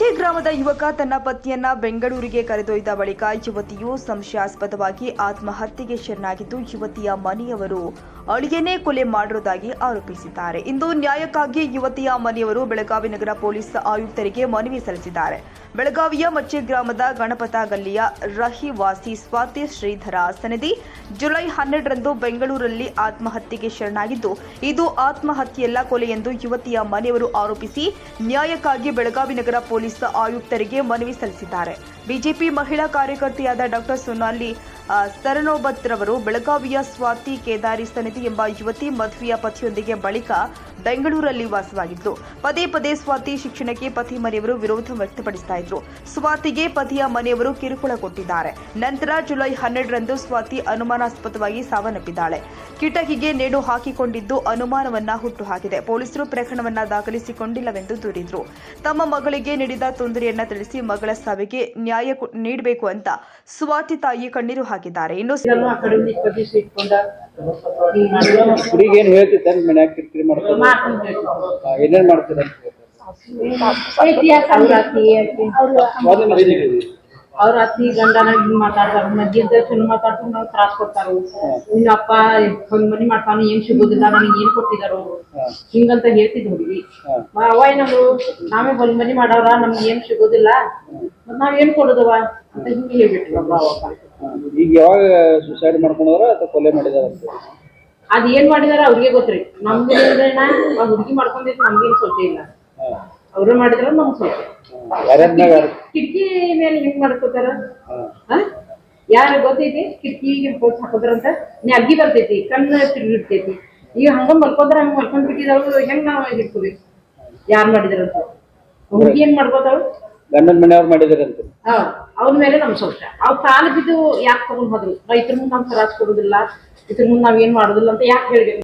ಮಚ್ಚೆ ಗ್ರಾಮದ ಯುವಕ ತನ್ನ ಪತ್ನಿಯನ್ನ ಬೆಂಗಳೂರಿಗೆ ಕರೆದೊಯ್ದ ಬಳಿಕ ಯುವತಿಯು ಸಂಶಯಾಸ್ಪದವಾಗಿ ಆತ್ಮಹತ್ಯೆಗೆ ಶರಣಾಗಿದ್ದು ಯುವತಿಯ ಮನೆಯವರು ಅಳಿಯನೇ ಕೊಲೆ ಮಾಡಿರುವುದಾಗಿ ಆರೋಪಿಸಿದ್ದಾರೆ. ಇಂದು ನ್ಯಾಯಕ್ಕಾಗಿ ಯುವತಿಯ ಮನೆಯವರು ಬೆಳಗಾವಿ ನಗರ ಪೊಲೀಸ್ ಆಯುಕ್ತರಿಗೆ ಮನವಿ ಸಲ್ಲಿಸಿದ್ದಾರೆ. ಬೆಳಗಾವಿಯ ಮಚ್ಚೆ ಗ್ರಾಮದ ಗಣಪತ ಗಲ್ಲಿಯ ರಹಿವಾಸಿ ಸ್ವಾತಿ ಶ್ರೀಧರ ಸನದಿ ಜುಲೈ 12ರಂದು ಬೆಂಗಳೂರಲ್ಲಿ ಆತ್ಮಹತ್ಯೆಗೆ ಶರಣಾಗಿದ್ದು, ಇದು ಆತ್ಮಹತ್ಯೆಯಲ್ಲ ಕೊಲೆ ಎಂದು ಯುವತಿಯ ಮನೆಯವರು ಆರೋಪಿಸಿ ನ್ಯಾಯಕ್ಕಾಗಿ ಬೆಳಗಾವಿ ನಗರ ಪೊಲೀಸ್ ಆಯುಕ್ತರಿಗೆ ಮನವಿ ಸಲ್ಲಿಸಿದ್ದಾರೆ. ಬಿಜೆಪಿ ಮಹಿಳಾ ಕಾರ್ಯಕರ್ತೆಯಾದ ಡಾಕ್ಟರ್ ಸೊನಾಲಿ ಸರನೋಬತ್ ರವರು ಬೆಳಗಾವಿಯ ಸ್ವಾತಿ ಕೇದಾರಿ ಸನದಿ ಎಂಬ ಯುವತಿ ಮದುವೆಯ ಪತಿಯೊಂದಿಗೆ ಬಳಿಕ ಬೆಂಗಳೂರಲ್ಲಿ ವಾಸವಾಗಿದ್ದು, ಪದೇ ಪದೇ ಸ್ವಾತಿ ಶಿಕ್ಷಣಕ್ಕೆ ಪತಿ ಮನೆಯವರು ವಿರೋಧ ವ್ಯಕ್ತಪಡಿಸ್ತಾ ಇದ್ರು. ಸ್ವಾತಿಗೆ ಪತಿಯ ಮನೆಯವರು ಕಿರುಕುಳ ಕೊಟ್ಟಿದ್ದಾರೆ. ನಂತರ ಜುಲೈ 12ರಂದು ಸ್ವಾತಿ ಅನುಮಾನಾಸ್ಪದವಾಗಿ ಸಾವನ್ನಪ್ಪಿದ್ದಾಳೆ. ಕಿಟಕಿಗೆ ನೇಣು ಹಾಕಿಕೊಂಡಿದ್ದು ಅನುಮಾನವನ್ನ ಹುಟ್ಟುಹಾಕಿದೆ. ಪೊಲೀಸರು ಪ್ರಕರಣವನ್ನ ದಾಖಲಿಸಿಕೊಂಡಿಲ್ಲವೆಂದು ದೂರಿದ್ರು. ತಮ್ಮ ಮಗಳಿಗೆ ನೀಡಿದ ತೊಂದರೆಯನ್ನ ತಿಳಿಸಿ ಮಗಳ ಸಾವಿಗೆ ನ್ಯಾಯ ನೀಡಬೇಕು ಅಂತ ಸ್ವಾತಿ ತಾಯಿ ಕಣ್ಣೀರು ಹಾಕಿದ್ದಾರೆ. ಇನ್ನು ಅವ್ರ ಅತ್ತಿ ಗಂಡನ ಮಾತಾಡ್ತಾರ, ಮಧ್ಯದ ಚಲೋ ಮಾತಾಡ್ತಾರೆ, ನಾವು ತ್ರಾಸ ಕೊಡ್ತಾರ. ನಿನ್ನ ಅಪ್ಪ ಒಂದ್ ಮನಿ ಮಾಡ್ತಾನ, ಏನ್ ಸಿಗೋದಿಲ್ಲ, ನನಗೆ ಏನ್ ಕೊಟ್ಟಿದಾರು ಹಿಂಗಂತ ಹೇಳ್ತಿದ್ ಹುಡುಗಿ. ಅವ್ವ ಏನಂದ್ರು, ನಾವೇ ಒಂದ್ ಮನಿ ಮಾಡವ್ರ, ನಮ್ಗೆ ಏನ್ ಸಿಗೋದಿಲ್ಲ, ಮತ್ ನಾವ್ ಏನ್ ಕೊಡೋದವ ಅಂತ ಹಿಂಗೆ ಹೇಳ್ಬಿಟ್ರು. ಈಗ ಯಾವಾಗ ಸುಸೈಡ್ ಮಾಡ್ಕೊಂಡ್ರ ಅಥವಾ ಕೊಲೆ ಮಾಡಿದಾರ? ಅದ್ ಏನ್ ಮಾಡಿದಾರ ಅವ್ರಿಗೆ ಗೊತ್ತ್ರಿ. ನಮ್ಗೆ ಆ ಹುಡುಗಿ ಮಾಡ್ಕೊಂಡಿದ್ ನಮ್ಗೇನ್ ಸೋಚೆ ಇಲ್ಲ, ಅವ್ರ ಮಾಡಿದ್ರ ನಮ್ಗ್ ಸೋಚೆ. ಕಿಟಕಿ ಮೇಲೆ ಹೆಂಗ್ ಮಾಡ್ಕೋತಾರ? ಯಾರ ಗೊತ್ತೈತಿ? ಕಿಟಕಿಗೆ ಪೋಸ್ಟ್ ಹಾಕೋದ್ರಂತ ಅಗ್ಗಿ ಬರ್ತೈತಿ, ಕಣ್ಣು ತಿರುಗಿರ್ತೈತಿ. ಈಗ ಹಂಗ ಮಲ್ಕೋದ್ರ ಹಂಗ ಮಲ್ಕೊಂಡ್ ಬಿಟ್ಟಿದವ್ರು ಹೆಂಗ್ ನಾವ್ ಹಿಡ್ಕೋಬೇಕು? ಯಾರ್ ಮಾಡಿದ್ರಂತ ಹುಡುಗಿ ಏನ್ ಮಾಡ್ಕೋತಾವ್? ಗಂಡನ ಮನೆಯವ್ರು ಮಾಡಿದಾರಂತ. ಅವ್ರ ಮೇಲೆ ನಮ್ ಸಂಶಯ. ಅವ್ರ ಕಾಲ ಬಿದ್ದು ಯಾಕೆ ತಗೊಂಡ್ ಹೋದ್ರು? ರೈತರ ಮುಂದೆ ನಾವ್ ತ್ರಾಸ ಕೊಡುದಿಲ್ಲ, ಇದ್ರ ಮುಂದೆ ನಾವ್ ಏನ್ ಮಾಡುದಿಲ್ಲ ಅಂತ ಯಾಕೆ ಹೇಳ್ಬೇಕು?